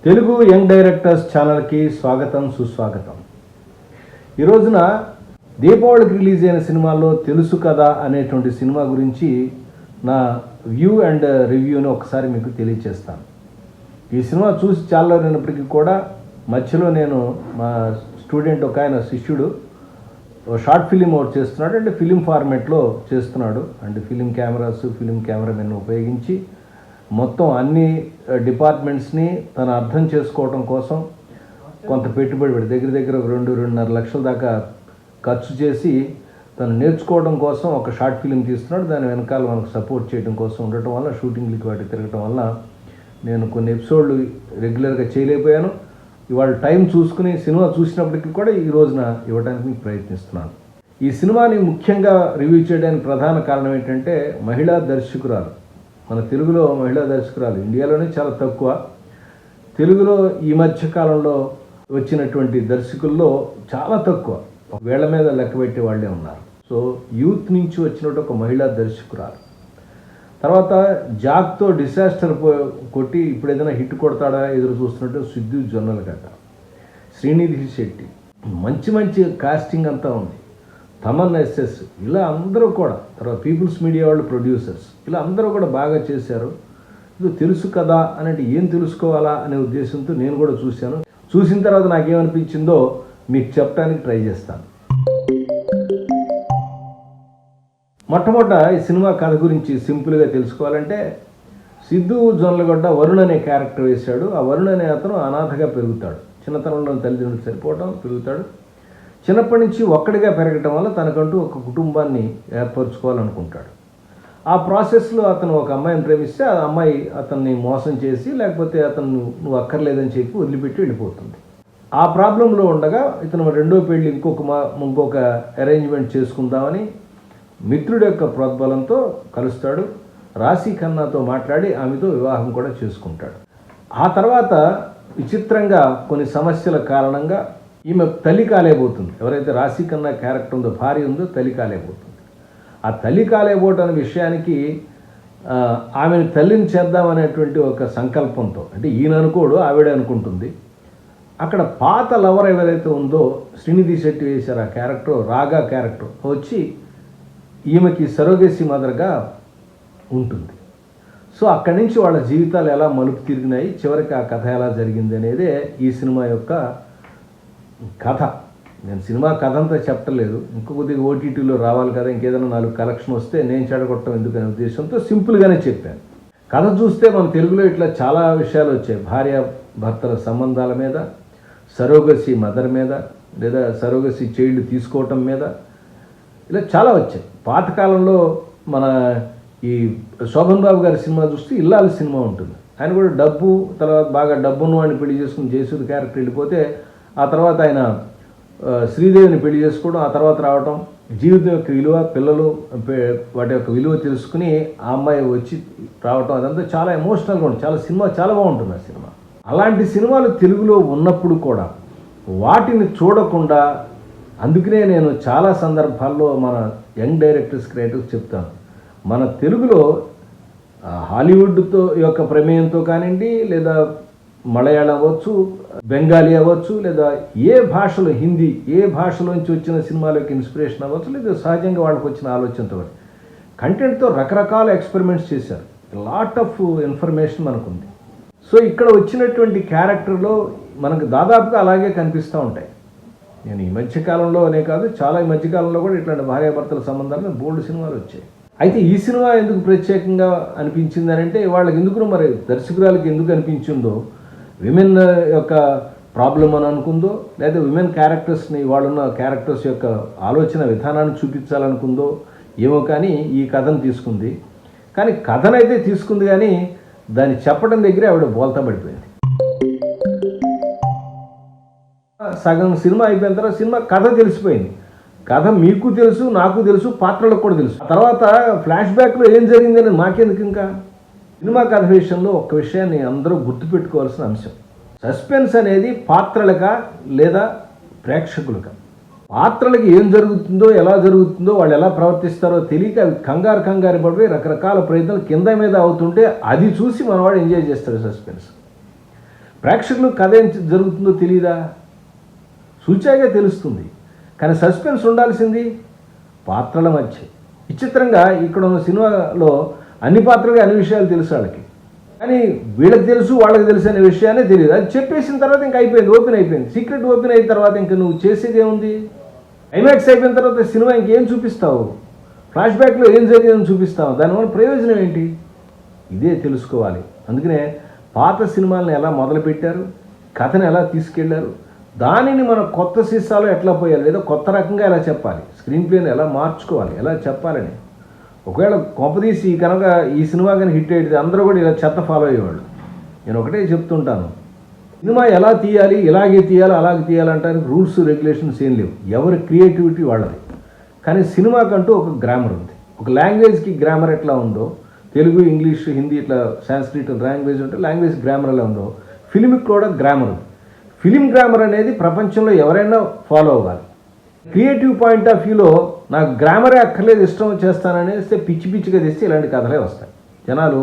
Telugu young directors ఛానల్కి స్వాగతం సుస్వాగతం. ఈ రోజున దీపావళికి రిలీజ్ అయిన సినిమాల్లో తెలుసు కదా అనేటువంటి సినిమా గురించి నా వ్యూ అండ్ రివ్యూని ఒకసారి మీకు తెలియచేస్తాను. ఈ సినిమా చూసి చాలా అయినప్పటికీ కూడా మధ్యలో నేను మా స్టూడెంట్ ఒక ఆయన శిష్యుడు షార్ట్ ఫిలిం ఒకటి చేస్తున్నాడు, అంటే ఫిలిం ఫార్మేట్లో చేస్తున్నాడు. అంటే ఫిలిం కెమెరాస్, ఫిలిం కెమెరామెన్ ఉపయోగించి మొత్తం అన్ని డిపార్ట్మెంట్స్ని తను అర్థం చేసుకోవడం కోసం కొంత పెట్టుబడి పెట్టి దగ్గర 2-2.5 లక్షల దాకా ఖర్చు చేసి తను నేర్చుకోవడం కోసం ఒక షార్ట్ ఫిలిం తీస్తున్నాడు. దాని వెనకాల మనకు సపోర్ట్ చేయడం కోసం ఉండటం వల్ల, షూటింగ్లకి వాటికి తిరగటం వల్ల నేను కొన్ని ఎపిసోడ్లు రెగ్యులర్గా చేయలేకపోయాను. ఇవాళ టైం చూసుకుని సినిమా చూసినప్పటికీ కూడా ఈ రోజున ఇవ్వడానికి ప్రయత్నిస్తున్నాను. ఈ సినిమాని ముఖ్యంగా రివ్యూ చేయడానికి ప్రధాన కారణం ఏంటంటే మహిళా దర్శకురాలు. మన తెలుగులో మహిళా దర్శకురాలు ఇండియాలోనే చాలా తక్కువ. తెలుగులో ఈ మధ్య కాలంలో వచ్చినటువంటి దర్శకుల్లో చాలా తక్కువ, వేళ్ల మీద లెక్క పెట్టే వాళ్ళే ఉన్నారు. సో యూత్ నుంచి వచ్చినట్టు ఒక మహిళా దర్శకురాలు. తర్వాత జాక్తో డిసాస్టర్ కొట్టి ఇప్పుడు ఏదైనా హిట్ కొడతాడా ఎదురు చూస్తున్నట్టు సిద్ధు జొన్నలగడ్డ, శ్రీనిధి శెట్టి, మంచి కాస్టింగ్ అంతా ఉంది. తమన్ ఎస్ఎస్, ఇలా అందరూ కూడా, తర్వాత పీపుల్స్ మీడియా వాళ్ళు ప్రొడ్యూసర్స్, ఇలా అందరూ కూడా బాగా చేశారు. ఇది తెలుసు కదా అనేది ఏం తెలుసుకోవాలా అనే ఉద్దేశంతో నేను కూడా చూశాను. చూసిన తర్వాత నాకేమనిపించిందో మీకు చెప్పడానికి ట్రై చేస్తాను. మొట్టమొదట ఈ సినిమా కథ గురించి సింపుల్గా తెలుసుకోవాలంటే, సిద్ధు జొన్నలగడ్డ వరుణ్ అనే క్యారెక్టర్ వేశాడు. ఆ వరుణ్ అనే అతను అనాథగా పెరుగుతాడు. చిన్నతనంలో తల్లిదండ్రులు సరిపోవటం పెరుగుతాడు. చిన్నప్పటి నుంచి ఒక్కడిగా పెరగటం వల్ల తనకంటూ ఒక కుటుంబాన్ని ఏర్పరచుకోవాలనుకుంటాడు. ఆ ప్రాసెస్లో అతను ఒక అమ్మాయిని ప్రేమిస్తే ఆ అమ్మాయి అతన్ని మోసం చేసి, లేకపోతే అతను నువ్వు అక్కర్లేదని చెప్పి వదిలిపెట్టి వెళ్ళిపోతుంది. ఆ ప్రాబ్లంలో ఉండగా ఇతను రెండో పెళ్ళి ఇంకొక అరేంజ్మెంట్ చేసుకుందామని మిత్రుడి యొక్క ప్రోద్బలంతో కలుస్తాడు. రాశి ఖన్నాతో మాట్లాడి ఆమెతో వివాహం కూడా చేసుకుంటాడు. ఆ తర్వాత విచిత్రంగా కొన్ని సమస్యల కారణంగా ఈమె తల్లి కాలేకపోతుంది. ఎవరైతే రాశి ఖన్నా క్యారెక్టర్ ఉందో, భార్య ఉందో, తల్లి కాలేకపోతుంది. ఆ తల్లి కాలేకపోవటం అనే విషయానికి ఆమెను తల్లిని చేద్దామనేటువంటి ఒక సంకల్పంతో, అంటే ఈయన అనుకోడు, ఆవిడ అనుకుంటుంది. అక్కడ పాత లవర్ ఎవరైతే ఉందో, శ్రీనిధి శెట్టి వేశారు ఆ క్యారెక్టర్, రాగా క్యారెక్టర్ వచ్చి ఈమెకి సరోగేసి మదర్గా ఉంటుంది. సో అక్కడి నుంచి వాళ్ళ జీవితాలు ఎలా మలుపు తిరిగినాయి, చివరికి ఆ కథ ఎలా జరిగింది అనేదే ఈ సినిమా యొక్క కథ. నేను సినిమా కథ అంతా చెప్పలేదు, కొద్దిగా ఓటీటీలో రావాలి కదా, ఇంకేదైనా 4 కలెక్షన్ వస్తే నేను చెడగొట్టడం ఎందుకనే ఉద్దేశంతో సింపుల్గానే చెప్పాను. కథ చూస్తే మన తెలుగులో ఇట్లా చాలా విషయాలు వచ్చాయి. భార్య భర్తల సంబంధాల మీద, సరోగసి మదర్ మీద, లేదా సరోగసి చైల్డ్ తీసుకోవటం మీద, ఇలా చాలా వచ్చాయి. పాతకాలంలో మన ఈ శోభన్ బాబు గారి సినిమా చూస్తే ఇల్లాలి సినిమా ఉంటుంది. ఆయన కూడా డబ్బు, తర్వాత బాగా డబ్బున్న వాడిని పెళ్లి చేసుకుని జయసూరి క్యారెక్టర్ వెళ్ళిపోతే, ఆ తర్వాత ఆయన శ్రీదేవిని పెళ్లి చేసుకోవడం, ఆ తర్వాత రావటం, జీవితం యొక్క విలువ, పిల్లలు వాటి యొక్క విలువ తెలుసుకుని ఆ అమ్మాయి వచ్చి రావటం, అదంతా చాలా ఎమోషనల్గా ఉంటుంది. చాలా బాగుంటుంది ఆ సినిమా. అలాంటి సినిమాలు తెలుగులో ఉన్నప్పుడు కూడా వాటిని చూడకుండా, అందుకనే నేను చాలా సందర్భాల్లో మన యంగ్ డైరెక్టర్స్, క్రియేటర్స్ చెప్తాను, మన తెలుగులో హాలీవుడ్తో యొక్క ప్రమేయంతో కానివ్వండి, లేదా మలయాళం అవ్వచ్చు, బెంగాలీ అవ్వచ్చు, లేదా ఏ భాషలో, హిందీ ఏ భాషలోంచి వచ్చిన సినిమాలకు ఇన్స్పిరేషన్ అవ్వచ్చు, లేదా సహజంగా వాళ్ళకి వచ్చిన ఆలోచనతో కంటెంట్తో రకరకాల ఎక్స్పెరిమెంట్స్ చేశారు. లాట్ ఆఫ్ ఇన్ఫర్మేషన్ మనకుంది. సో ఇక్కడ వచ్చినటువంటి క్యారెక్టర్లో మనకు దాదాపుగా అలాగే కనిపిస్తూ ఉంటాయి. నేను ఈ మధ్యకాలంలోనే కాదు, చాలా ఈ మధ్యకాలంలో కూడా ఇట్లాంటి భార్యాభర్తల సంబంధాలు బోల్డ్ సినిమాలు వచ్చాయి. అయితే ఈ సినిమా ఎందుకు ప్రత్యేకంగా అనిపించింది అని అంటే, వాళ్ళకి ఎందుకు, మరి దర్శకురాలకి ఎందుకు అనిపించిందో, విమెన్ యొక్క ప్రాబ్లం అని అనుకుందో, లేదా విమెన్ క్యారెక్టర్స్ని, వాళ్ళున్న క్యారెక్టర్స్ యొక్క ఆలోచన విధానాన్ని చూపించాలనుకుందో ఏమో, కానీ ఈ కథను తీసుకుంది. కానీ కథనైతే తీసుకుంది, కానీ దాన్ని చెప్పడం దగ్గరే ఆవిడ బోల్తా పడిపోయింది. సగం సినిమా అయిపోయిన తర్వాత సినిమా కథ తెలిసిపోయింది. కథ మీకు తెలుసు, నాకు తెలుసు, పాత్రలకు కూడా తెలుసు. తర్వాత ఫ్లాష్ బ్యాక్లో ఏం జరిగిందని మాకెందుకు. ఇంకా సినిమా కథ విషయంలో ఒక్క విషయాన్ని అందరూ గుర్తుపెట్టుకోవాల్సిన అంశం, సస్పెన్స్ అనేది పాత్రలుగా లేదా ప్రేక్షకులుగా. పాత్రలకి ఏం జరుగుతుందో, ఎలా జరుగుతుందో, వాళ్ళు ఎలా ప్రవర్తిస్తారో తెలియక అవి కంగారు పడిపోయి రకరకాల ప్రయత్నాలు కింద మీద అవుతుంటే అది చూసి మనవాడు ఎంజాయ్ చేస్తాడు సస్పెన్స్. ప్రేక్షకులు కథ ఏం జరుగుతుందో తెలియదా? సూచాగా తెలుస్తుంది. కానీ సస్పెన్స్ ఉండాల్సింది పాత్రల మధ్య. విచిత్రంగా ఇక్కడ ఉన్న సినిమాలో అన్ని పాత్రలు అన్ని విషయాలు తెలుసు వాళ్ళకి, కానీ వీళ్ళకి తెలుసు వాళ్ళకి తెలుసు అనే విషయాన్ని తెలియదు. అది చెప్పేసిన తర్వాత ఇంకా అయిపోయింది, ఓపెన్ అయిపోయింది. సీక్రెట్ ఓపెన్ అయిన తర్వాత ఇంకా నువ్వు చేసేది ఏముంది? ఐమాక్స్ అయిపోయిన తర్వాత సినిమా ఇంకేం చూపిస్తావు? ఫ్లాష్ బ్యాక్లో ఏం జరిగిందని చూపిస్తావు? దానివల్ల ప్రయోజనం ఏంటి? ఇదే తెలుసుకోవాలి. అందుకనే పాత సినిమాలను ఎలా మొదలుపెట్టారు, కథను ఎలా తీసుకెళ్లారు, దానిని మనం కొత్త సీసాలో ఎట్లా పోయాలి, లేదా కొత్త రకంగా ఎలా చెప్పాలి, స్క్రీన్ ప్లేని ఎలా మార్చుకోవాలి, ఎలా చెప్పాలని. ఒకవేళ కొంపదీసి కనుక ఈ సినిమా కానీ హిట్ అయ్యేది అందరూ కూడా ఇలా చెత్త ఫాలో అయ్యేవాళ్ళు. నేను ఒకటే చెప్తుంటాను, సినిమా ఎలా తీయాలి, ఇలాగే తీయాలి, అలాగే తీయాలంటానికి రూల్స్ రెగ్యులేషన్స్ ఏం లేవు. ఎవరి క్రియేటివిటీ వాళ్ళది. కానీ సినిమాకంటూ ఒక గ్రామర్ ఉంది. ఒక లాంగ్వేజ్కి గ్రామర్ ఎట్లా ఉందో, తెలుగు, ఇంగ్లీష్, హిందీ ఇట్లా సాంస్క్రిట్ లాంగ్వేజ్ ఉంటే లాంగ్వేజ్ గ్రామర్ ఎలా ఉందో, ఫిలింకి కూడా గ్రామర్ ఉంది. ఫిలిం గ్రామర్ అనేది ప్రపంచంలో ఎవరైనా ఫాలో అవ్వాలి. క్రియేటివ్ పాయింట్ ఆఫ్ వ్యూలో నాకు గ్రామరే అక్కర్లేదు, ఇష్టం చేస్తాననేస్తే పిచ్చి పిచ్చిగా తెస్తే ఇలాంటి కథలే వస్తాయి. జనాలు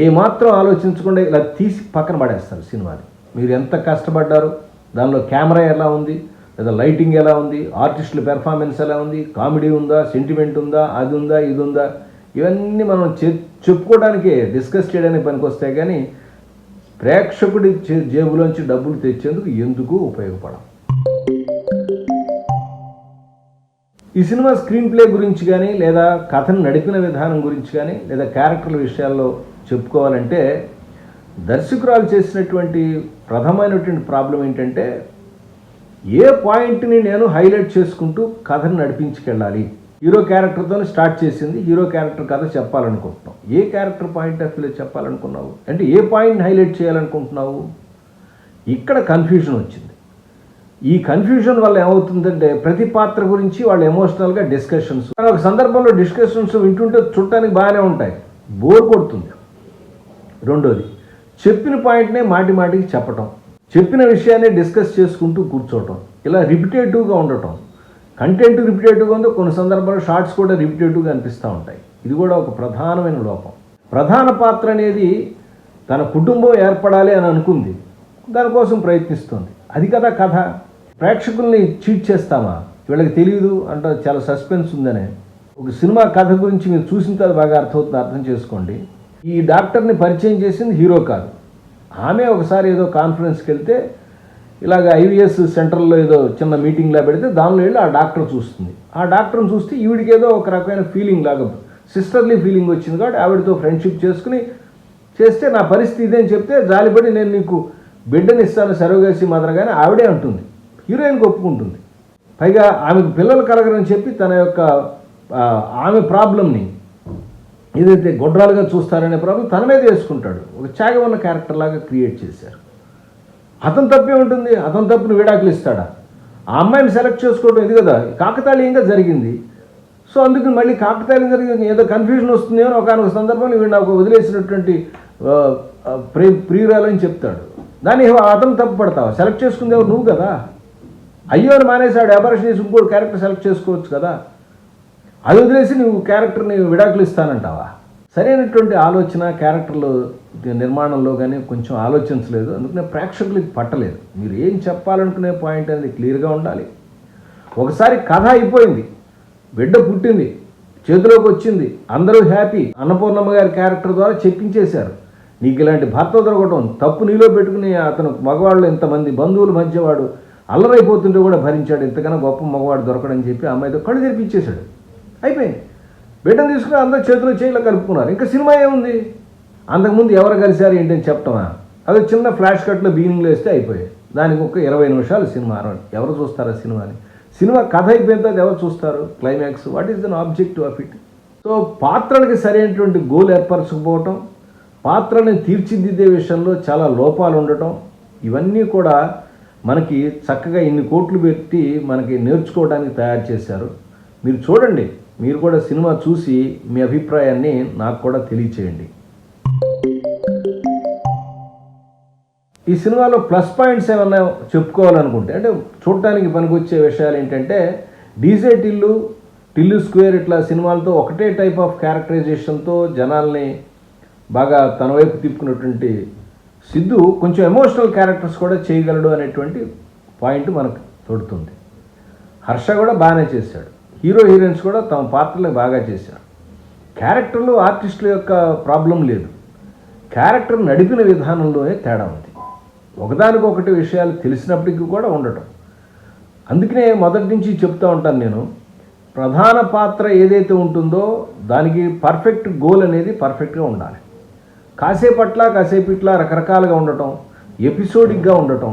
ఏమాత్రం ఆలోచించకుండా ఇలా తీసి పక్కన పడేస్తారు సినిమాని. మీరు ఎంత కష్టపడ్డారు, దానిలో కెమెరా ఎలా ఉంది, లేదా లైటింగ్ ఎలా ఉంది, ఆర్టిస్టుల పెర్ఫార్మెన్స్ ఎలా ఉంది, కామెడీ ఉందా, సెంటిమెంట్ ఉందా, అది ఉందా, ఇది ఉందా, ఇవన్నీ మనం చెప్పుకోవడానికి, డిస్కస్ చేయడానికి పనికొస్తాయి. కానీ ప్రేక్షకుడి జేబులోంచి డబ్బులు తెచ్చేందుకు ఎందుకు ఉపయోగపడం. ఈ సినిమా స్క్రీన్ ప్లే గురించి కానీ, లేదా కథను నడిపిన విధానం గురించి కానీ, లేదా క్యారెక్టర్ల విషయాల్లో చెప్పుకోవాలంటే దర్శకురాలు చేసినటువంటి ప్రధానమైనటువంటి ప్రాబ్లం ఏంటంటే, ఏ పాయింట్ని నేను హైలైట్ చేసుకుంటూ కథను నడిపించుకెళ్ళాలి. హీరో క్యారెక్టర్తో స్టార్ట్ చేసింది, హీరో క్యారెక్టర్ కథ చెప్పాలనుకుంటున్నావు. ఏ క్యారెక్టర్ పాయింట్ ఆఫ్ వ్యూలో చెప్పాలనుకున్నావు, అంటే ఏ పాయింట్ని హైలైట్ చేయాలనుకుంటున్నావు? ఇక్కడ కన్ఫ్యూజన్ వచ్చింది. ఈ కన్ఫ్యూజన్ వల్ల ఏమవుతుందంటే ప్రతి పాత్ర గురించి వాళ్ళు ఎమోషనల్గా డిస్కషన్స్, ఒక సందర్భంలో డిస్కషన్స్ వింటుంటే చూడటానికి బాగానే ఉంటాయి, బోర్ కొడుతుంది. రెండోది, చెప్పిన పాయింట్నే మాటి మాటికి చెప్పటం, చెప్పిన విషయాన్ని డిస్కస్ చేసుకుంటూ కూర్చోవటం, ఇలా రిపిటేటివ్గా ఉండటం. కంటెంట్ రిపిటేటివ్గా ఉందో, కొన్ని సందర్భాల్లో షార్ట్స్ కూడా రిపిటేటివ్గా అనిపిస్తూ ఉంటాయి. ఇది కూడా ఒక ప్రధానమైన లోపం. ప్రధాన పాత్ర అనేది తన కుటుంబం ఏర్పడాలి అని అనుకుంది, దానికోసం ప్రయత్నిస్తుంది. అది కదా కథ. ప్రేక్షకుల్ని చీట్ చేస్తామా, వీళ్ళకి తెలియదు అంటే చాలా సస్పెన్స్ ఉందనే. ఒక సినిమా కథ గురించి మీరు చూసిన తర్వాత బాగా అర్థమవుతుంది, అర్థం చేసుకోండి. ఈ డాక్టర్ని పరిచయం చేసింది హీరో కాదు, ఆమె ఒకసారి ఏదో కాన్ఫరెన్స్కి వెళ్తే ఇలాగ ఐవీఎస్ సెంటర్లో ఏదో చిన్న మీటింగ్లా పెడితే దానిలో వెళ్ళి ఆ డాక్టర్ చూస్తుంది. ఆ డాక్టర్ని చూస్తే ఈవిడికి ఏదో ఒక రకమైన ఫీలింగ్ లాగా, సిస్టర్లీ ఫీలింగ్ వచ్చింది. కాబట్టి ఆవిడతో ఫ్రెండ్షిప్ చేసుకుని చేస్తే నా పరిస్థితి ఇదే అని చెప్తే జాలిపడి నేను నీకు బిడ్డని ఇస్తాను సరోగేసి మాదిరిగానే ఆవిడే అంటుంది, హీరోయిన్కి ఒప్పుకుంటుంది. పైగా ఆమెకు పిల్లలు కలగరని చెప్పి తన యొక్క ఆమె ప్రాబ్లమ్ని ఏదైతే గొడ్రాలుగా చూస్తారనే ప్రాబ్లం తన మీద వేసుకుంటాడు. ఒక చాగవన్న క్యారెక్టర్ లాగా క్రియేట్ చేశారు. అతను తప్పే ఉంటుంది, అతను తప్పును విడాకులు ఇస్తాడా? ఆ అమ్మాయిని సెలెక్ట్ చేసుకోవడం ఇది కదా కాకతాళీయంగా జరిగింది. సో అందుకని మళ్ళీ కాకతాళీయం జరిగింది ఏదో కన్ఫ్యూజన్ వస్తుందేమో ఒకనొక సందర్భంలో వీడు నాకు వదిలేసినటువంటి ప్రియురాలని చెప్తాడు. దాన్ని అతను తప్పు పడతావా? సెలెక్ట్ చేసుకుంది ఎవరు? నువ్వు కదా. అయ్యో అని మానేసాడు, అబార్షన్ చేసి ఇంకోటి క్యారెక్టర్ సెలెక్ట్ చేసుకోవచ్చు కదా. అది వదిలేసి నువ్వు క్యారెక్టర్ని విడాకులు ఇస్తానంటావా? సరైనటువంటి ఆలోచన క్యారెక్టర్లు నిర్మాణంలో కానీ కొంచెం ఆలోచించలేదు. అందుకనే ప్రేక్షకులకి పట్టలేదు. మీరు ఏం చెప్పాలనుకునే పాయింట్ అనేది క్లియర్గా ఉండాలి. ఒకసారి కథ అయిపోయింది, బిడ్డ పుట్టింది, చేతిలోకి వచ్చింది, అందరూ హ్యాపీ, అన్నపూర్ణమ్మ గారి క్యారెక్టర్ ద్వారా చెప్పించేశారు. నీకు ఇలాంటి భర్త దొరకటం తప్పు నీలో పెట్టుకుని అతను మగవాళ్ళు ఇంతమంది బంధువుల మధ్య వాడు అల్లరైపోతుంటే కూడా భరించాడు, ఇంతకన్నా గొప్ప మగవాడు దొరకడని చెప్పి అమ్మాయితో కళ్ళు తెరిపించేశాడు. అయిపోయింది. బిడ్డను తీసుకుని అందరూ చేతిలో చేయిలో కలుపుకున్నారు. ఇంకా సినిమా ఏముంది? అంతకుముందు ఎవరు కలిశారు ఏంటని చెప్పటమా? అది చిన్న ఫ్లాష్ కట్లో బిగినింగ్లో వేస్తే అయిపోయాయి. దానికి ఒక 20 నిమిషాలు సినిమా. ఎవరు చూస్తారా సినిమాని? సినిమా కథ అయిపోయిన తర్వాత ఎవరు చూస్తారు? Climax, what is then objective of it? So పాత్రలకి సరైనటువంటి గోల్ ఏర్పరచకపోవటం, పాత్రని తీర్చిదిద్దే విషయంలో చాలా లోపాలు ఉండటం, ఇవన్నీ కూడా మనకి చక్కగా ఇన్ని కోట్లు పెట్టి మనకి నేర్చుకోవడానికి తయారు చేశారు. మీరు చూడండి, మీరు కూడా సినిమా చూసి మీ అభిప్రాయాన్ని నాకు కూడా తెలియచేయండి. ఈ సినిమాలో ప్లస్ పాయింట్స్ ఏమన్నా చెప్పుకోవాలనుకుంటే, అంటే చూడటానికి పనికొచ్చే విషయాలు ఏంటంటే, డీజే టిల్లు స్క్వేర్ ఇట్లా సినిమాలతో ఒకటే టైప్ ఆఫ్ క్యారెక్టరైజేషన్తో జనాల్ని బాగా తన వైపు తిప్పుకున్నటువంటి సిద్ధు కొంచెం ఎమోషనల్ క్యారెక్టర్స్ కూడా చేయగలడు అనేటువంటి పాయింట్ మనకు తోడుతుంది. హర్ష కూడా బాగానే చేశాడు. హీరో హీరోయిన్స్ కూడా తమ పాత్రలు బాగా చేశారు. క్యారెక్టర్లు ఆర్టిస్టుల యొక్క ప్రాబ్లం లేదు, క్యారెక్టర్ నడిపిన విధానంలోనే తేడా ఉంది. ఒకదానికొకటి విషయాలు తెలిసినప్పటికీ కూడా ఉండటం. అందుకనే మొదటి నుంచి చెప్తూ ఉంటాను నేను, ప్రధాన పాత్ర ఏదైతే ఉంటుందో దానికి పర్ఫెక్ట్ గోల్ అనేది పర్ఫెక్ట్గా ఉండాలి. కాసేపు ఇట్లా రకరకాలుగా ఉండటం, ఎపిసోడిక్గా ఉండటం.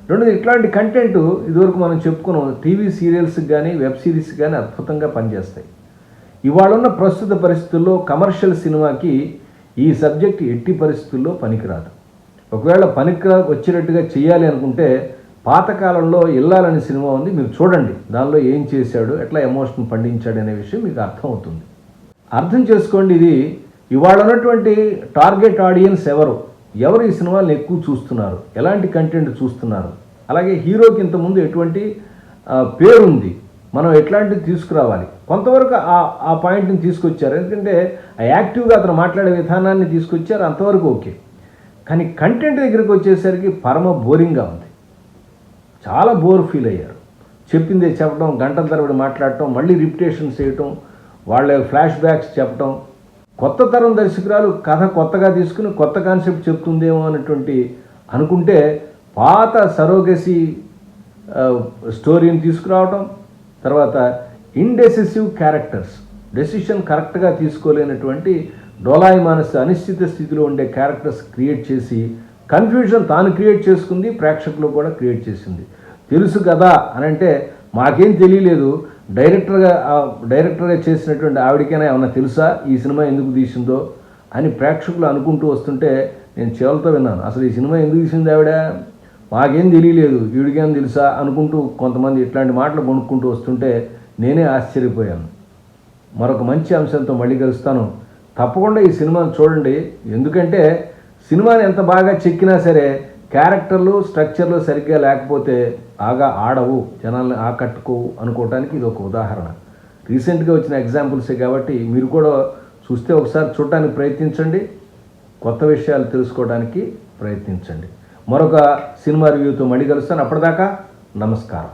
రెండోది ఇట్లాంటి కంటెంట్ ఇదివరకు మనం చెప్పుకున్నాం, టీవీ సీరియల్స్కి కానీ వెబ్ సిరీస్కి కానీ అద్భుతంగా పనిచేస్తాయి. ఇవాళ ఉన్న ప్రస్తుత పరిస్థితుల్లో కమర్షియల్ సినిమాకి ఈ సబ్జెక్ట్ ఎట్టి పరిస్థితుల్లో పనికిరాదు. ఒకవేళ పనికి వచ్చినట్టుగా చేయాలి అనుకుంటే పాతకాలంలో ఇల్లాలని సినిమా ఉంది, మీరు చూడండి. దానిలో ఏం చేశాడు, ఎట్లా ఎమోషన్ పండించాడు అనే విషయం మీకు అర్థమవుతుంది. అర్థం చేసుకోండి, ఇది ఇవాళ ఉన్నటువంటి టార్గెట్ ఆడియన్స్ ఎవరు ఈ సినిమాలను ఎక్కువ చూస్తున్నారు, ఎలాంటి కంటెంట్ చూస్తున్నారు, అలాగే హీరోకి ఇంతకుముందు ఎటువంటి పేరుంది, మనం ఎట్లాంటివి తీసుకురావాలి. కొంతవరకు ఆ పాయింట్ని తీసుకొచ్చారు, ఎందుకంటే యాక్టివ్గా అతను మాట్లాడే విధానాన్ని తీసుకొచ్చారు, అంతవరకు ఓకే. కానీ కంటెంట్ దగ్గరికి వచ్చేసరికి పరమ బోరింగ్గా ఉంది. చాలా బోర్ ఫీల్ అయ్యారు. చెప్పిందే చెప్పడం, గంటల తరబడి మాట్లాడటం, మళ్ళీ రిపిటేషన్స్ చేయటం, వాళ్ళ ఫ్లాష్ బ్యాక్స్ చెప్పటం. కొత్త తరం దర్శకురాలు కథ కొత్తగా తీసుకుని కొత్త కాన్సెప్ట్ చెప్తుందేమో అన్నటువంటి అనుకుంటే పాత సరోగసి స్టోరీని తీసుకురావటం, తర్వాత ఇండెసిసివ్ క్యారెక్టర్స్, డెసిషన్ కరెక్ట్గా తీసుకోలేనటువంటి డోలాయి మానస అనిశ్చిత స్థితిలో ఉండే క్యారెక్టర్స్ క్రియేట్ చేసి కన్ఫ్యూజన్ తాను క్రియేట్ చేసుకుంది, ప్రేక్షకులు కూడా క్రియేట్ చేసింది. తెలుసు కదా అని అంటే మాకేం తెలియలేదు, డైరెక్టర్గా చేసినటువంటి ఆవిడకైనా ఏమన్నా తెలుసా ఈ సినిమా ఎందుకు తీసిందో అని ప్రేక్షకులు అనుకుంటూ వస్తుంటే నేను చెవులతో విన్నాను. అసలు ఈ సినిమా ఎందుకు తీసింది ఆవిడ, మాకేం తెలియలేదు, వీడికేం తెలుసా అనుకుంటూ కొంతమంది ఇట్లాంటి మాటలు కొనుక్కుంటూ వస్తుంటే నేనే ఆశ్చర్యపోయాను. మరొక మంచి అంశంతో మళ్ళీ కలుస్తాను. తప్పకుండా ఈ సినిమాను చూడండి. ఎందుకంటే సినిమాని ఎంత బాగా చెక్కినా సరే క్యారెక్టర్లు స్ట్రక్చర్లు సరిగ్గా లేకపోతే బాగా ఆడవు, జనాల్ని ఆకట్టుకోవు అనుకోవటానికి ఇది ఒక ఉదాహరణ. రీసెంట్గా వచ్చిన ఎగ్జాంపుల్సే కాబట్టి మీరు కూడా చూస్తే ఒకసారి చూడటానికి ప్రయత్నించండి, కొత్త విషయాలు తెలుసుకోవడానికి ప్రయత్నించండి. మరొక సినిమా రివ్యూతో మళ్ళీ కలుస్తాను. అప్పటిదాకా నమస్కారం.